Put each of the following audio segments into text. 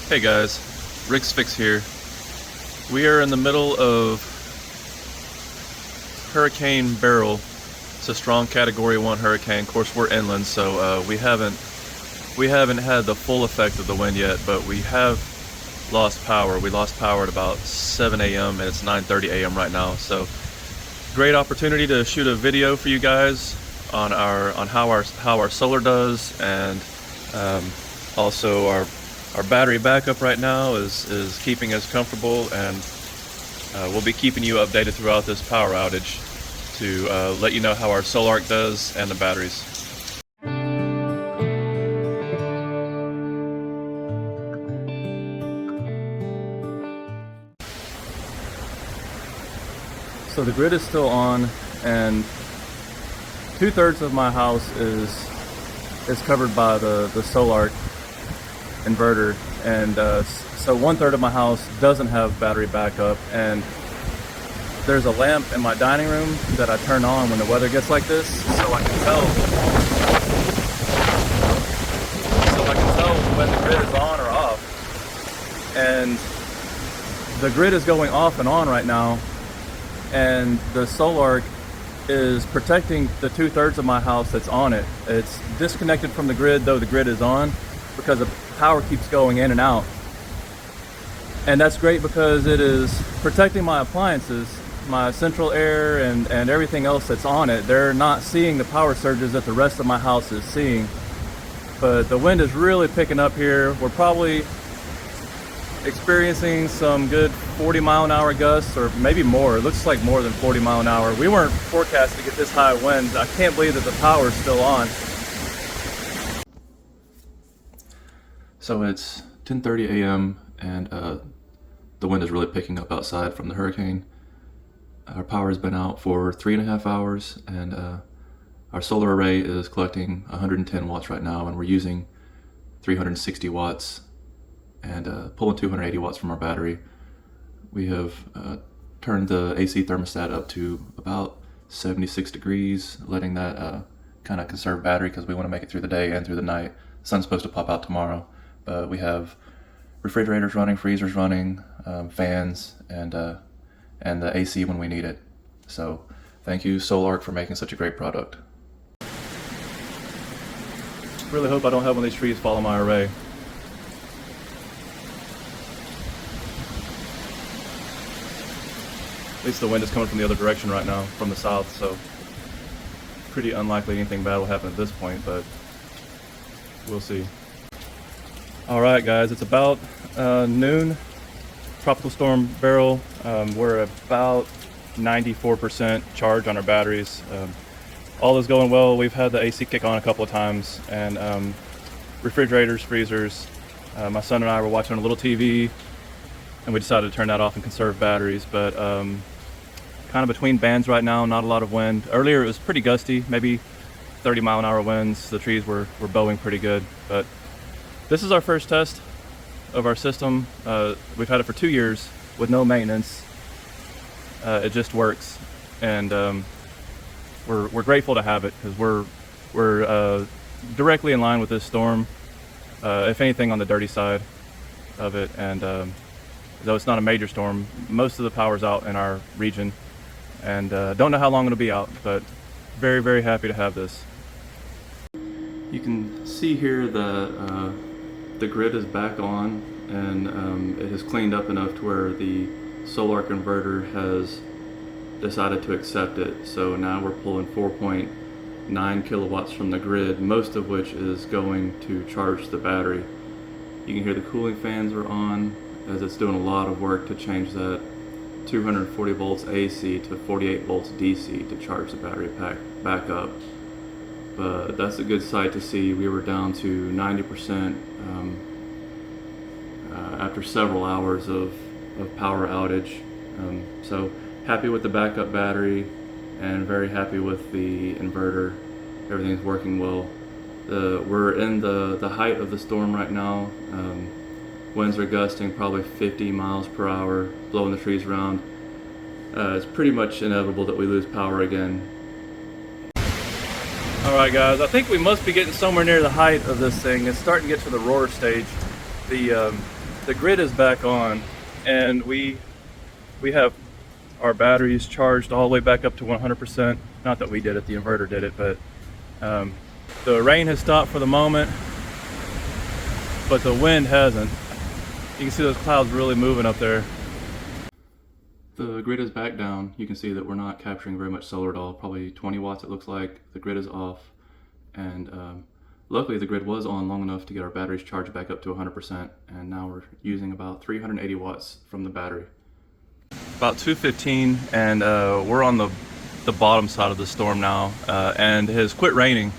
Hey guys, Rick's Fix here. We are in the middle of Hurricane Beryl. It's a strong Category 1 hurricane. Of course, we're inland, so we haven't had the full effect of the wind yet, but we have lost power. We lost power at about 7 a.m. and it's 9:30 a.m. right now. So, great opportunity to shoot a video for you guys on how our solar does, and also our battery backup right now is keeping us comfortable, and we'll be keeping you updated throughout this power outage to let you know how our Sol-Ark does and the batteries. So the grid is still on, and 2/3 of my house is covered by the Sol-Ark inverter, and so 1/3 of my house doesn't have battery backup. And there's a lamp in my dining room that I turn on when the weather gets like this, so I can tell when the grid is on or off. And the grid is going off and on right now, and the Sol-Ark is protecting the 2/3 of my house that's on it. It's disconnected from the grid, though the grid is on, because the power keeps going in and out. And that's great because it is protecting my appliances, my central air and everything else that's on it. They're not seeing the power surges that the rest of my house is seeing. But the wind is really picking up here. We're probably experiencing some good 40-mile-an-hour gusts, or maybe more. It looks like more than 40 mile an hour. We weren't forecast to get this high winds. I can't believe that the power is still on. So it's 10:30 a.m. and the wind is really picking up outside from the hurricane. Our power has been out for 3.5 hours, and our solar array is collecting 110 watts right now, and we're using 360 watts and pulling 280 watts from our battery. We have turned the AC thermostat up to about 76 degrees, letting that kind of conserve battery because we want to make it through the day and through the night. The sun's supposed to pop out tomorrow, but we have refrigerators running, freezers running, fans, and the AC when we need it. So thank you, Sol-Ark, for making such a great product. Really hope I don't have one of these trees fall on my array. At least the wind is coming from the other direction right now, from the south, so pretty unlikely anything bad will happen at this point, but we'll see. Alright guys, it's about noon. Tropical Storm Beryl. We're about 94% charge on our batteries. All is going well. We've had the AC kick on a couple of times, and refrigerators, freezers. My son and I were watching a little TV, and we decided to turn that off and conserve batteries, but kind of between bands right now, not a lot of wind. Earlier it was pretty gusty, maybe 30-mile-an-hour winds. The trees were bowing pretty good, but this is our first test of our system. We've had it for 2 years with no maintenance. It just works, and we're grateful to have it because we're directly in line with this storm, if anything on the dirty side of it. And though it's not a major storm, most of the power's out in our region, and don't know how long it'll be out, but very, very happy to have this. You can see here that the grid is back on, and it has cleaned up enough to where the Sol-Ark inverter has decided to accept it. So now we're pulling 4.9 kilowatts from the grid, most of which is going to charge the battery. You can hear the cooling fans are on, as it's doing a lot of work to change that 240 volts AC to 48 volts DC to charge the battery pack back up. But that's a good sight to see. We were down to 90% after several hours of power outage. So happy with the backup battery and very happy with the inverter. Everything's working well. We're in the height of the storm right now. Winds are gusting probably 50 miles per hour, blowing the trees around. It's pretty much inevitable that we lose power again. Alright guys, I think we must be getting somewhere near the height of this thing. It's starting to get to the roar stage. The the grid is back on, and we have our batteries charged all the way back up to 100%. Not that we did it, the inverter did it, but the rain has stopped for the moment, but the wind hasn't. You can see those clouds really moving up there. The grid is back down. You can see that we're not capturing very much solar at all, probably 20 watts it looks like. The grid is off, and luckily the grid was on long enough to get our batteries charged back up to 100%, and now we're using about 380 watts from the battery. About 2:15, and we're on the bottom side of the storm now, and it has quit raining.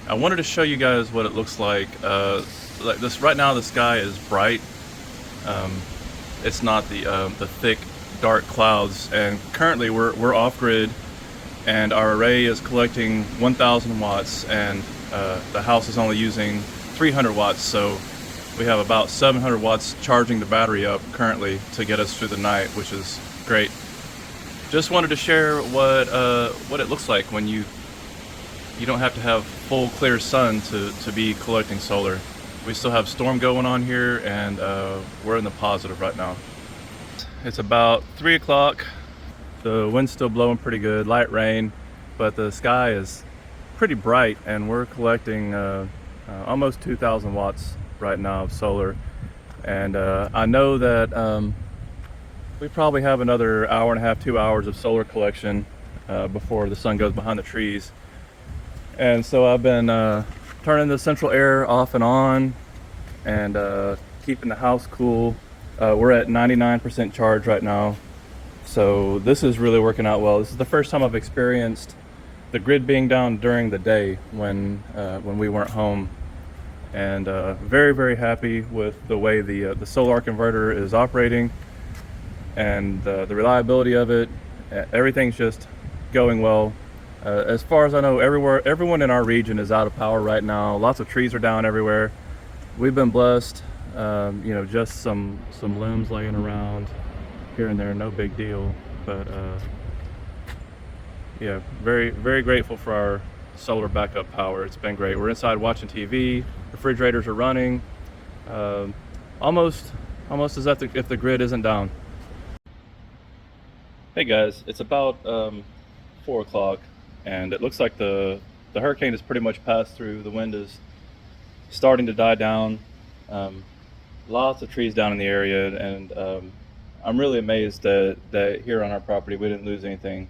I wanted to show you guys what it looks like this right now. The sky is bright. It's not the thick dark clouds, and currently we're off grid, and our array is collecting 1,000 watts, and the house is only using 300 watts, so we have about 700 watts charging the battery up currently to get us through the night, which is great. Just wanted to share what it looks like when you don't have to have full clear sun to be collecting solar. We still have storm going on here, and we're in the positive right now. It's about 3 o'clock. The wind's still blowing pretty good, light rain, but the sky is pretty bright, and we're collecting almost 2,000 watts right now of solar. And I know that we probably have another hour and a half, 2 hours of solar collection before the sun goes behind the trees. And so I've been turning the central air off and on, and keeping the house cool. We're at 99% charge right now, so this is really working out well. This is the first time I've experienced the grid being down during the day when we weren't home, and very, very happy with the way the Sol-Ark inverter is operating, and the reliability of it. Everything's just going well. As far as I know, everyone in our region is out of power right now. Lots of trees are down everywhere. We've been blessed. You know, just some limbs laying around here and there, no big deal. But yeah, very, very grateful for our solar backup power. It's been great. We're inside watching TV. Refrigerators are running. Almost as if the grid isn't down. Hey guys, it's about 4 o'clock, and it looks like the hurricane has pretty much passed through. The wind is starting to die down. Lots of trees down in the area, and I'm really amazed that here on our property we didn't lose anything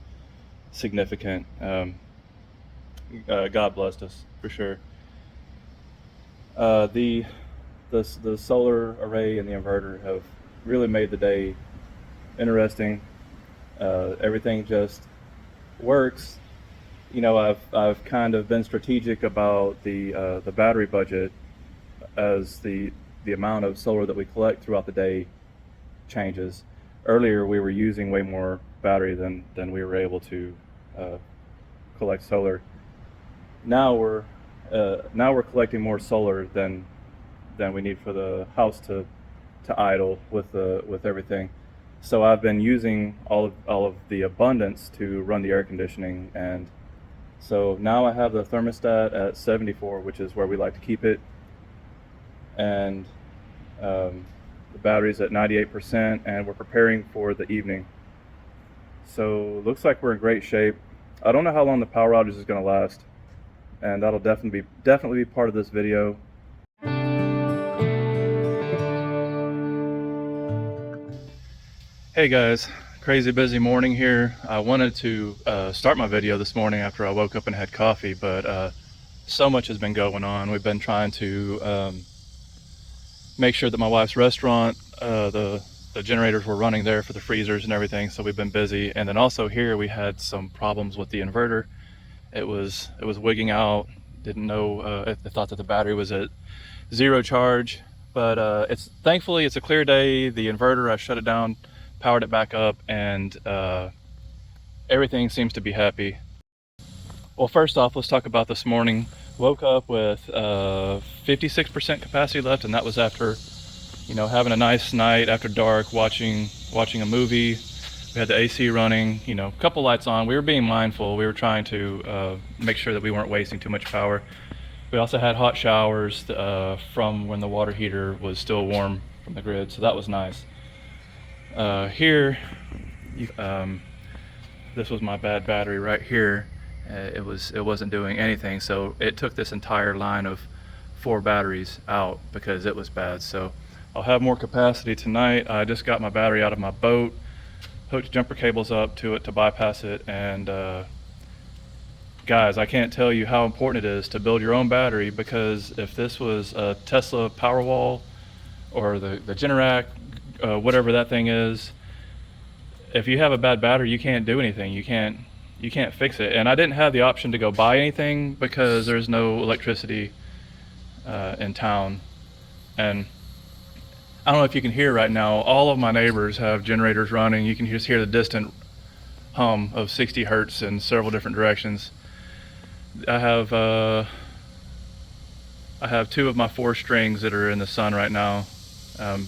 significant. God blessed us for sure. The solar array and the inverter have really made the day interesting. Everything just works. You know, I've kind of been strategic about the battery budget as the amount of solar that we collect throughout the day changes. Earlier we were using way more battery than we were able to collect solar. Now we're collecting more solar than we need for the house to idle with everything. So I've been using all of the abundance to run the air conditioning, and so now I have the thermostat at 74, which is where we like to keep it, and the battery's at 98%, and we're preparing for the evening. So looks like we're in great shape. I don't know how long the power outage is going to last, and that'll definitely be part of this video. Hey guys, crazy busy morning here. I wanted to start my video this morning after I woke up and had coffee, but so much has been going on. We've been trying to make sure that my wife's restaurant, the generators were running there for the freezers and everything, so we've been busy. And then also here we had some problems with the inverter. It was wigging out. Didn't know if they thought that the battery was at 0 charge, but thankfully it's a clear day. The inverter, I shut it down, powered it back up, and everything seems to be happy. Well, first off, let's talk about this morning. Woke up with 56% capacity left, and that was after, you know, having a nice night after dark, watching a movie. We had the AC running, you know, a couple lights on. We were being mindful. We were trying to make sure that we weren't wasting too much power. We also had hot showers from when the water heater was still warm from the grid, so that was nice. Here, this was my bad battery right here. It wasn't doing anything, so it took this entire line of 4 batteries out because it was bad. So I'll have more capacity tonight. I just got my battery out of my boat, hooked jumper cables up to it to bypass it, and guys, I can't tell you how important it is to build your own battery, because if this was a Tesla Powerwall or the Generac, whatever that thing is, if you have a bad battery, you can't do anything. You can't fix it. And I didn't have the option to go buy anything because there's no electricity in town. And I don't know if you can hear right now, all of my neighbors have generators running. You can just hear the distant hum of 60 hertz in several different directions. I have 2 of my 4 strings that are in the sun right now.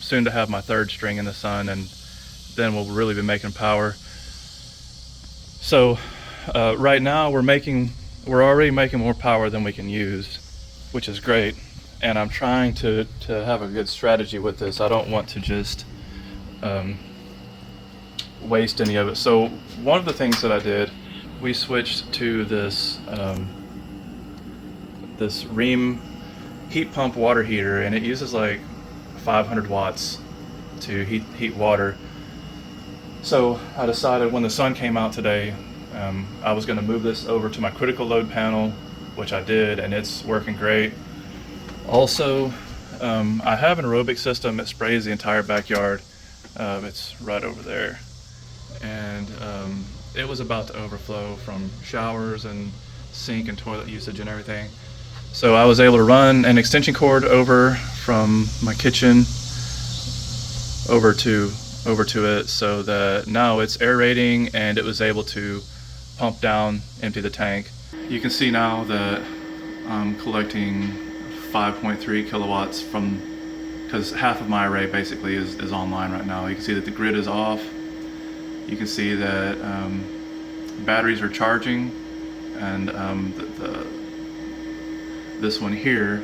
Soon to have my 3rd string in the sun, and then we'll really be making power. So right now we're already making more power than we can use, which is great. And I'm trying to have a good strategy with this. I don't want to just waste any of it. So one of the things that I did, we switched to this this Rheem heat pump water heater, and it uses like 500 watts to heat water. So I decided when the sun came out today, I was going to move this over to my critical load panel, which I did, and it's working great. Also, I have an aerobic system that sprays the entire backyard. It's right over there, and it was about to overflow from showers and sink and toilet usage and everything. So I was able to run an extension cord over from my kitchen over to it, so that now it's aerating and it was able to pump down, empty the tank. You can see now that I'm collecting 5.3 kilowatts because half of my array basically is online right now. You can see that the grid is off. You can see that batteries are charging, and this one here,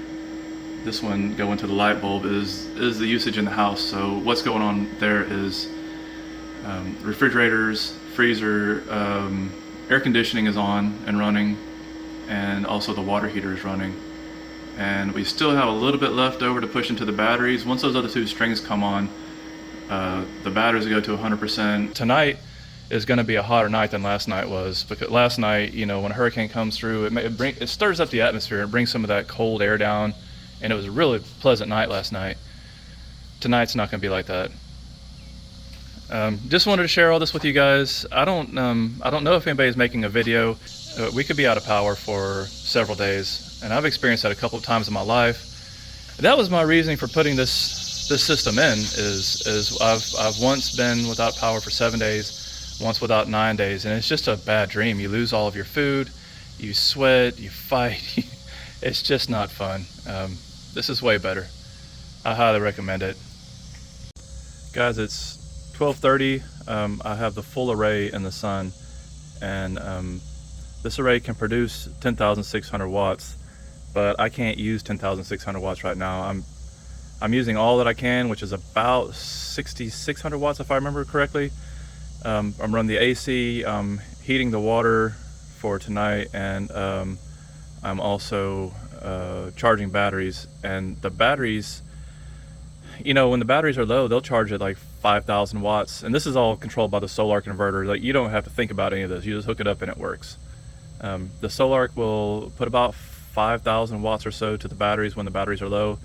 this one going to the light bulb is the usage in the house. So what's going on there is refrigerators, freezer, air conditioning is on and running, and also the water heater is running. And we still have a little bit left over to push into the batteries. Once those other 2 strings come on, the batteries will go to 100%. Tonight is going to be a hotter night than last night was, because last night, you know, when a hurricane comes through, it stirs up the atmosphere and brings some of that cold air down, and it was a really pleasant night last night. Tonight's not going to be like that. Just wanted to share all this with you guys. I don't know if anybody's making a video. We could be out of power for several days, and I've experienced that a couple of times in my life. That was my reasoning for putting this system in. Is I've once been without power for 7 days, once without 9 days, and it's just a bad dream. You lose all of your food, you sweat, you fight. It's just not fun. This is way better. I highly recommend it. Guys, it's 12:30. I have the full array in the sun, and this array can produce 10,600 watts, but I can't use 10,600 watts right now. I'm using all that I can, which is about 6,600 watts if I remember correctly. I'm running the AC, heating the water for tonight, and I'm also charging batteries. And the batteries, you know, when the batteries are low, they'll charge at like 5,000 watts, and this is all controlled by the Sol-Ark inverter. Like, you don't have to think about any of this. You just hook it up and it works. The Sol-Ark will put about 5,000 watts or so to the batteries when the batteries are low,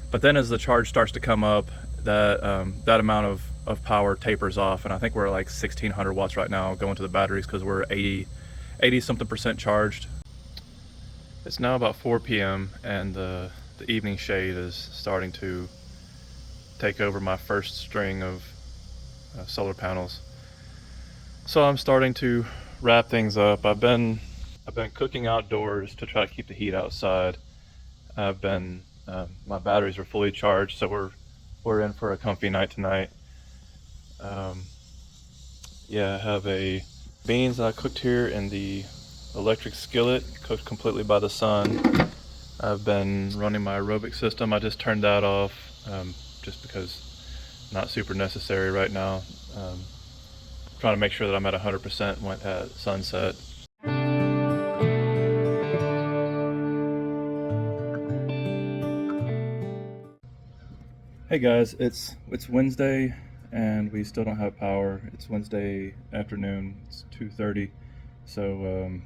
but then as the charge starts to come up, that amount of power tapers off, and I think we're at like 1,600 watts right now going to the batteries because we're 80 something percent charged. It's now about 4 p.m. and the evening shade is starting to take over my first string of solar panels. So I'm starting to wrap things up. I've been cooking outdoors to try to keep the heat outside. My batteries are fully charged, so we're in for a comfy night tonight. Yeah, I have beans that I cooked here in the electric skillet, cooked completely by the sun. I've been running my aerobic system. I just turned that off. just because not super necessary right now. Trying to make sure that I'm at 100% when at sunset. Hey guys, it's Wednesday and we still don't have power. It's Wednesday afternoon. It's 2:30. So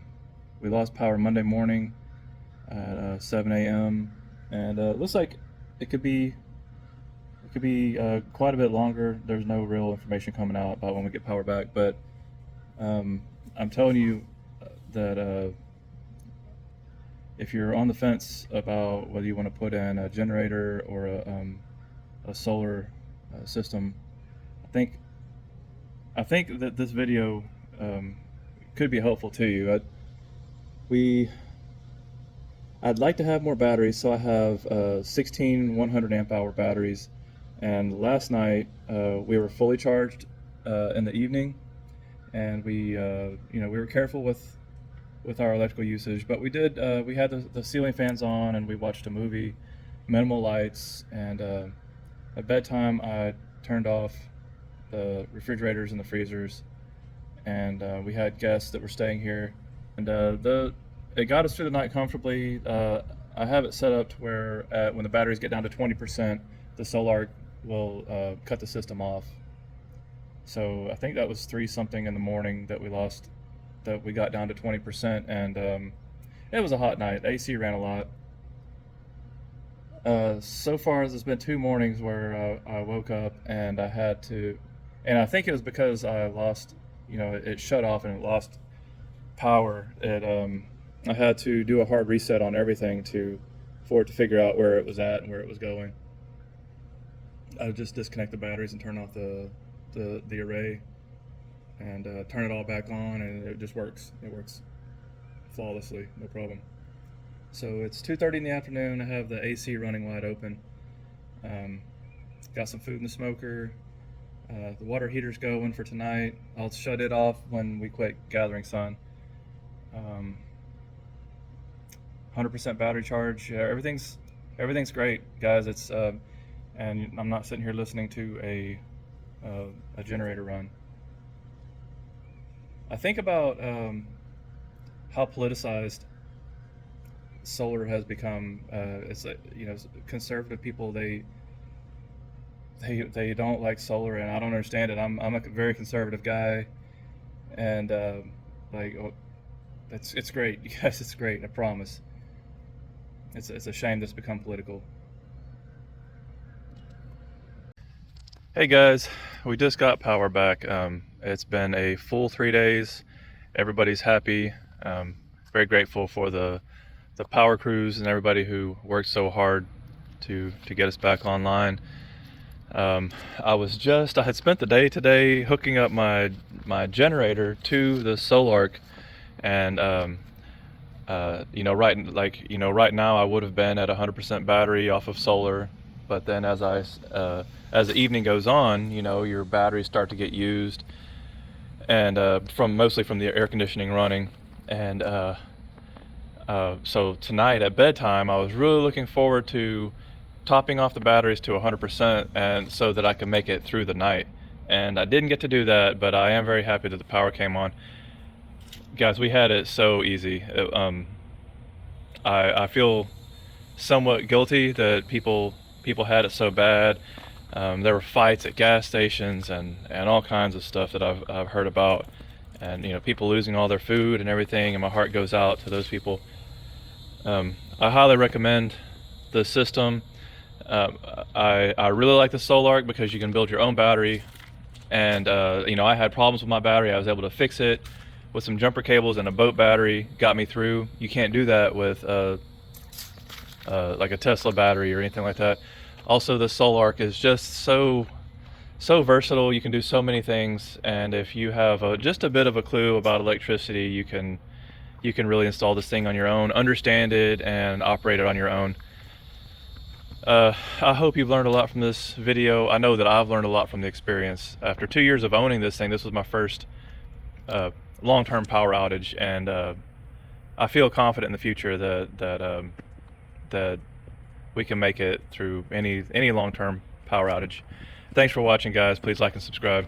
we lost power Monday morning at 7 a.m. and it looks like it could be quite a bit longer. There's no real information coming out about when we get power back, but I'm telling you that if you're on the fence about whether you want to put in a generator or a solar system, I think that this video could be helpful to you. I'd like to have more batteries, so I have 16 100 amp hour batteries, and last night we were fully charged in the evening, and we were careful with our electrical usage, but we had the ceiling fans on and we watched a movie, minimal lights, and at bedtime I turned off the refrigerators and the freezers, and we had guests that were staying here, and it got us through the night comfortably. I have it set up to where when the batteries get down to 20%, the Sol-Ark will cut the system off. So I think that was 3 something in the morning that we got down to 20%, and it was a hot night. The AC ran a lot. So far there's been 2 mornings where I woke up and I had to, and I think it was because I lost, it shut off and it lost power. I had to do a hard reset on everything for it to figure out where it was at and where it was going. I would just disconnect the batteries and turn off the array and turn it all back on, and it just works. It works flawlessly, no problem. So it's 2:30 in the afternoon. I have the AC running wide open. Got some food in the smoker. The water heater's going for tonight. I'll shut it off when we quit gathering sun. 100% battery charge. Yeah, everything's great, guys. It's and I'm not sitting here listening to a generator run. I think about how politicized solar has become. It's conservative people, they don't like solar, and I don't understand it. I'm a very conservative guy, and it's great, you guys. It's great. I promise. It's a shame this become political. Hey guys, we just got power back. It's been a full 3 days. Everybody's happy. Very grateful for the power crews and everybody who worked so hard to get us back online. I had spent the day today hooking up my generator to the Sol-Ark, and right now I would have been at 100% battery off of solar, but then as the evening goes on, your batteries start to get used, and mostly from the air conditioning running, and so tonight at bedtime I was really looking forward to topping off the batteries to 100%, and so that I could make it through the night. And I didn't get to do that, but I am very happy that the power came on. Guys, we had it so easy. I feel somewhat guilty that people had it so bad. There were fights at gas stations and all kinds of stuff that I've heard about, and people losing all their food and everything, and my heart goes out to those people. I highly recommend the system. I really like the Sol-Ark because you can build your own battery, and I had problems with my battery. I was able to fix it with some jumper cables and a boat battery. Got me through. You can't do that with like a Tesla battery or anything like that. Also, the Sol-Ark is just so versatile. You can do so many things, and if you have just a bit of a clue about electricity, you can really install this thing on your own, understand it, and operate it on your own. I hope you've learned a lot from this video. I know that I've learned a lot from the experience. After 2 years of owning this thing, this was my first long-term power outage, and I feel confident in the future that we can make it through any long-term power outage. Thanks for watching, guys. Please like and subscribe.